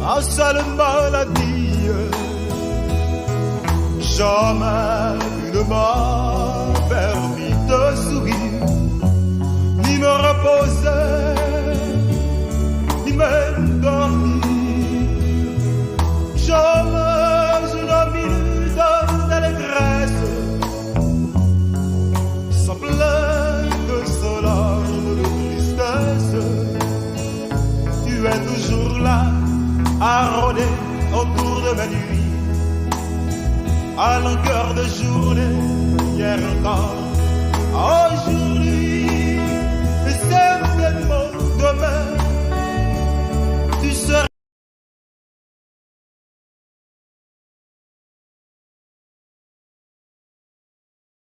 ma seule maladie. Jamais tu ne m'as permis de sourire, ni me reposer, ni même dormir. Jamais une minute d'allégresse, sans plainte, sans larmes de tristesse. Tu es toujours là, à rôder autour de ma nuit, à longueur de journée, hier encore.